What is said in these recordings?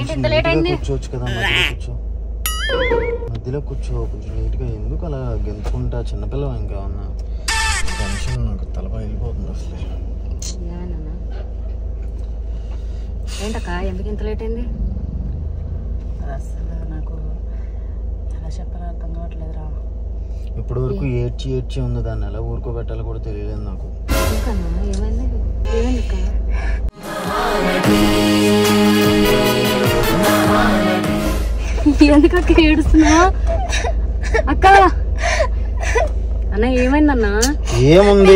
కూర్చోవచ్చు కదా, మధ్యలో కూర్చో కొంచెం నీట్ గా. ఎందుకు అలా గెంతుకుంటా? చిన్నపిల్ల ఇంకా ఉన్నా టెన్షన్, నాకు తలపై వెళ్ళిపోతుంది అసలు. ఏంటక్క ఎందుకు ఇంత లేట్ అయింది? అసలు నాకు ఎలా చెప్పాలో అర్థం కావట్లేదురా. ఇప్పటి వరకు ఏడ్చి ఉంది, దాన్ని ఎలా ఊరుకోబెట్టాలో కూడా తెలియలేదు నాకు. ఏమైంది అక్క? ఎందుకక్క ఏడుస్తున్నా? అక్క అన్న ఏమైందన్నా? ఏముంది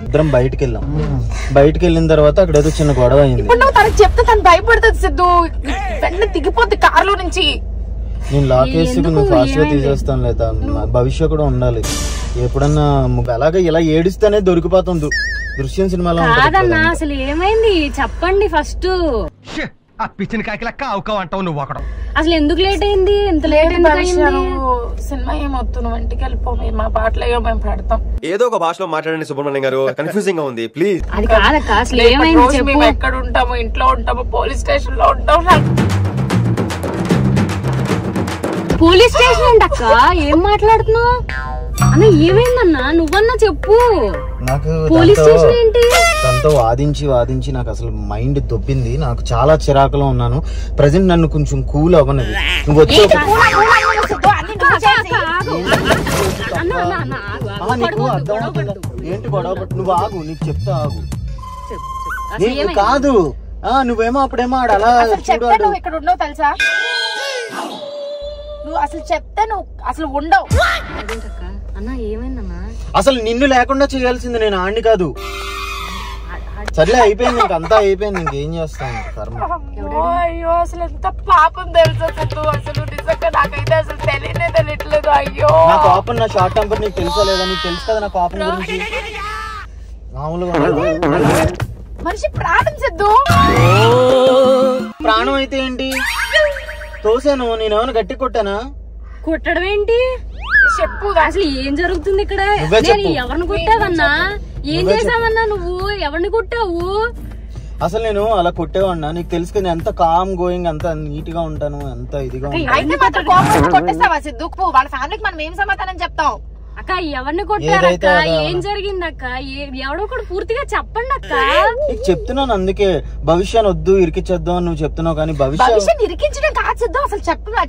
ఇద్దరం బయటికి వెళ్ళాం. బయటికి వెళ్ళిన తర్వాత అక్కడ ఏదో చిన్న గొడవ అయింది. తనకు చెప్తే తను భయపడుతుంది సిద్ధు, వెంటనే దిగిపోద్ది కారులో నుంచి. నేను లాకేసి నువ్వు ఫాస్ట్ గా తీసేస్తాను, లేదా భవిష్యత్ కూడా ఉండాలి. ఎప్పుడన్నా అలాగే ఇలా ఏడిస్తేనే దొరికిపోతుంది. దృశ్యం సినిమాలో కాదన్నా, అసలు ఏమైంది చెప్పండి ఫస్ట్. అసలు ఎందుకు లేట్ అయింది? ఎంత లేట్ సినిమా ఏమొద్దు, నువ్వు ఇంటికి వెళ్ళిపో, మా పాటలు ఏమో మేము పెడతాం. ఏదో ఒక భాషలో మాట్లాడండి సుబ్రహ్మణ్యం గారు, కన్ఫ్యూజింగ్ గా ఉంది ప్లీజ్. అది కాదక్క, అసలు ఏమైంది? మేము ఎక్కడ ఉంటాము? ఇంట్లో ఉంటాము, పోలీస్ స్టేషన్ లో ఉంటాం. పోలీస్ స్టేషన్ ఏంటక్క? ఏం మాట్లాడుతున్నావు అన్న? ఏమైందన్నా? నువ్వన్నా చెప్పు. నాకు పోలీస్ స్టేషన్ ఏంటి? తనతో వాదించి నాకు అసలు మైండ్ దొబ్బింది. నాకు చాలా చిరాకులో ఉన్నాను. ప్రెసెంట్ నన్ను కొంచెం కూల్ అవ్వనది. నువ్వు వచ్చి ఏంటి గొడవ? నువ్వు ఆగు, నీకు చెప్తా ఆగు. కాదు నువ్వేమో అప్పుడేమో అలా చూడాడు. ఇక్కడ ఉండవు తెలుసా? నువ్వు అసలు చెప్తే నువ్వు అసలు ఉండవు. అన్న ఏమైందన్నా? అసలు నిన్ను లేకుండా చేయాల్సింది నేను, ఆడిని కాదు. సర్లే అయిపోయింది, ఇంకంతా అయిపోయింది, ఇంకేం చేస్తాను కర్మ. అయ్యో అసలు ఎంత పాపం తెలుసా సిద్ధు, అసలు నిజంగా నాకైతే అసలు తెలియట్లేదు. అయ్యో నా పాపం, నా షార్ట్ టెంపర్ నీకు తెలుసా లేదా? నీకు తెలుసు కదా నా పాపం గురించి. మామూలుగా మనిషి ప్రాణం సిద్ధు. ప్రాణం అయితే ఏంటి? తోసాను, నేనేమైనా గట్టి కొట్టానా? కొట్టడం ఏంటి చెప్పు. అసలు ఏం జరుగుతుంది ఇక్కడ? నేను ఎవరిని కొట్టావన్నా? ఏం చేసావన్నా? నువ్వు ఎవరిని కొట్టావు? అసలు నేను అలా కొట్టేవాడినా? నీకు తెలుసు కదా ఎంత కామ్ గోయింగ్, అంత నీట్ గా ఉంటాను, ఎంత ఇదిగా కొట్టేస్తావా సిద్ధు? వాళ్ళ ఫ్యామిలీకి మనం ఏం సమాధానం చెప్తాం? అక్క ఎవరిని కొట్టారక్క? ఏం జరిగింది అక్క? ఎవడో కూడా పూర్తిగా చెప్పండి అక్క. నీకు చెప్తున్నాను, అందుకే భవిష్యాన్ని వద్దు ఇరికిచ్చేద్దాం అని నువ్వు చెప్తున్నావు. కానీ భవిష్యత్ ఇరికించడం కాదు సిద్ధు, అసలు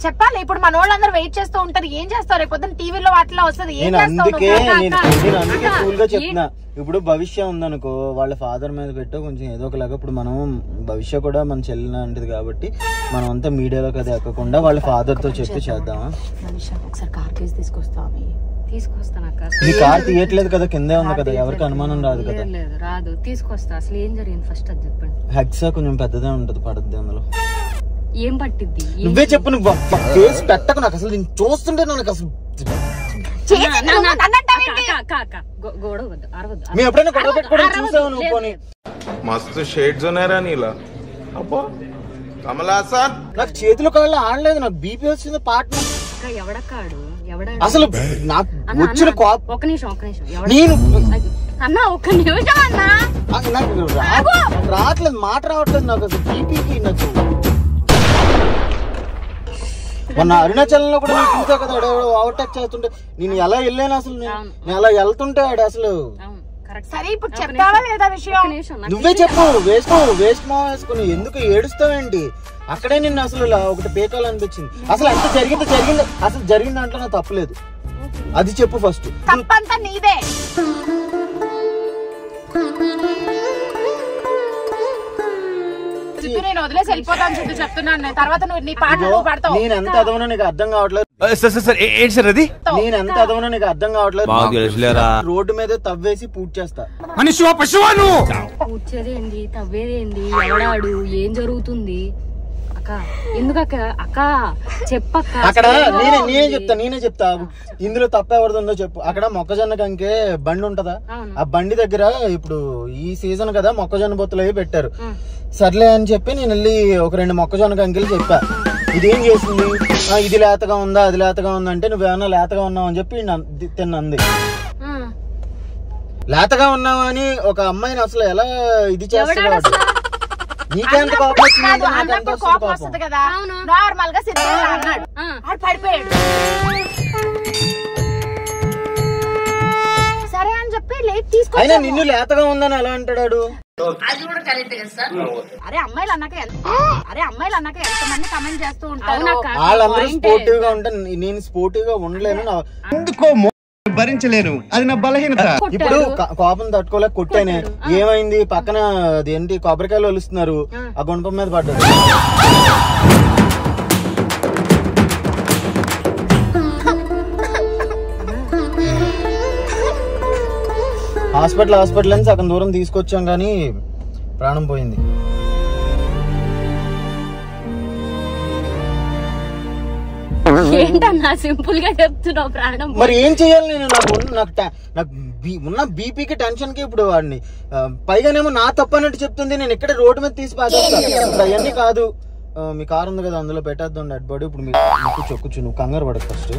చెప్పాలి. ఇప్పుడు మన వాళ్ళందరూ వెయిట్ చేస్తూ ఉంటారు, ఏం చేస్తారు? రేపు పొద్దున్న టీవీలో వాటిలో వస్తుంది. నేను అందుకే కూల్ గా చెప్తున్నా. ఇప్పుడు భవిష్య ఉందనుకో, వాళ్ళ ఫాదర్ మీద పెట్టో కొంచెం ఏదో ఒకలాగా. ఇప్పుడు మనం భవిష్య కూడా మన చెల్లి లాంటిది కాబట్టి మనం అంతా మీడియాలోకి అది ఎక్కకుండా వాళ్ళ ఫాదర్ తో చెప్పి చేద్దామా? ఒకసారి కార్ కేసు తీసుకొస్తానక్క. నీ కార్ తీయట్లేదు కదా, కిందే ఉంది కదా, ఎవరికి అనుమానం రాదు కదా? రాదు, తీసుకొస్తా. అసలు ఏం జరిగింది ఫస్ట్ అది చెప్పండి. హెక్సా కొంచెం పెద్దదే ఉంటది, పడుద్ది అందులో. ఏం పట్టిద్ది? నువ్వే చెప్పు. నువ్వు కేసు పెట్టకు, నాకు అసలు నేను చూస్తుంటే నాకు అసలు. మేము ఎప్పుడైనా గొడవ పెట్టుకోవడం చూసావు నువ్వు? పోనీ మస్తు షేడ్స్ ఉన్నారా నీలా? అబ్బో కమలాసన్, నాకు చేతులు కాళ్ళు ఆడలేదు, నాకు బీపీ వచ్చింది. పార్ట్నర్ ఎవడక్కాడు? అసలు నాకు వచ్చిన ఒక నిమిషం నేను అన్నా, ఒక్క నిమిషం అన్నా. నాకు రావట్లేదు, మాట రావట్లేదు నాకు అసలు బీపీకి. నాకు మొన్న అరుణాచలంలో కూడా నేను చూసా కదా, ఓవర్టేక్ చేస్తుంటే నేను ఎలా వెళ్ళాను అసలు. నేను అలా వెళ్తుంటే ఆడు అసలు. సరే ఇప్పుడు చెప్తావా లేదా విషయం? నువ్వే చెప్పు. వేసుకుని ఎందుకు ఏడుస్తావేంటి? అక్కడే నిన్ను అసలు ఒకటి పేకాలనిపించింది. అసలు ఎంత జరిగింది అసలు జరిగిన దాంట్లో నాకు తప్పలేదు. అది చెప్పు ఫస్ట్. తప్పంతా నీదే. నేను వదిలేసి వెళ్ళిపోతాను చెప్పి చెప్తున్నాను. తర్వాత నువ్వు నీ పాట పడతావు. నేను ఎంత అదవనో నీకు అర్థం కావట్లేదు. నేను ఎంత అదవనో నీకు అర్థం కావట్లేదు. రోడ్డు మీద తవ్వేసి పూర్తి చేస్తా. పూడ్చేదేంది, తవ్వేదేంది, ఎవడాడు, ఏం జరుగుతుంది అక్క? ఎందుకక్క? అక్క చెప్పక్క. అక్కడ నేనే చెప్తా. ఇందులో తప్ప ఎవరిదో చెప్పు. అక్కడ మొక్కజొన్న కంకే బండి ఉంటదా? ఆ బండి దగ్గర ఇప్పుడు ఈ సీజన్ కదా మొక్కజొన్న బొత్తులు అవి పెట్టారు. సర్లే అని చెప్పి నేను వెళ్ళి ఒక 2 మొక్కజొన్న కంకెలు చెప్పా. ఇదేం చేసింది? ఇది లేతగా ఉందా, అది లేతగా ఉందా అంటే, నువ్వేమన్నా లేతగా ఉన్నావు అని చెప్పి తిన్నంది. లేతగా ఉన్నావు అని ఒక అమ్మాయిని అసలు ఎలా ఇది చేస్తున్నాడు? నీకెంత కోపం వచ్చింది? అన్నప్పుడు కోపం వస్తుంది కదా, నార్మల్ గా సిద్ధంగా అన్నాడు, ఆడు పడిపోయాడు. సరే అని చెప్పి లేట్ తీసుకు. అయినా నిన్ను లేతగా ఉందని ఎలా అంటాడు? అరే అమ్మాయిలు అన్నాక ఎంత మంది కమెంట్ చేస్తూ ఉంటారు. వాళ్ళందరూ స్పోర్టివ్ గా ఉంటే నేను స్పోర్టివ్ గా ఉండలేను, భరించలేను, అది నా బలహీనత. ఇప్పుడు కోపం తట్టుకోలేక కొట్టానే, ఏమైంది? పక్కన అదేంటి కొబ్బరికాయలు వలుస్తున్నారు, ఆ గుణపం మీద పడ్డాడు. హాస్పిటల్ అని సగం దూరం తీసుకొచ్చాం కానీ ప్రాణం పోయింది. ఏంటన్నా సింపుల్ గా చెప్తున్నావు ప్రాణం? మరి ఏం చెయ్యాలి నేను? నాకు ఉన్న బీపీకి టెన్షన్ కి ఇప్పుడు వాడిని పైగానేమో నా తప్పన్నట్టు చెప్తుంది. నేను ఇక్కడ రోడ్డు మీద తీసి పాసేస్తాను. అవన్నీ కాదు, మీ కారు ఉంది కదా అందులో పెట్టేద్దాం డెడ్ బాడీ. ఇప్పుడు మీకు చొక్కుచ్చు, నువ్వు కంగారు పడకు. ఫస్ట్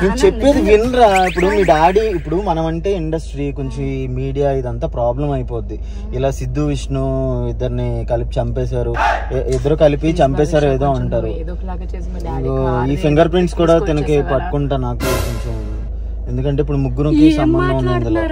నేను చెప్పేది వినరా. ఇప్పుడు మీ డాడీ, ఇప్పుడు మనం అంటే ఇండస్ట్రీ కొంచెం మీడియా ఇదంతా ప్రాబ్లం అయిపోద్ది. ఇలా సిద్ధు విష్ణు ఇద్దరిని కలిపి చంపేశారు, ఇద్దరు కలిపి చంపేశారు ఏదో అంటారు. ఈ ఫింగర్ ప్రింట్స్ కూడా తినకి పట్టుకుంటా నాకు కొంచెం, ఎందుకంటే ఇప్పుడు ముగ్గురుకి సంబంధం ఉంది ఇందులో.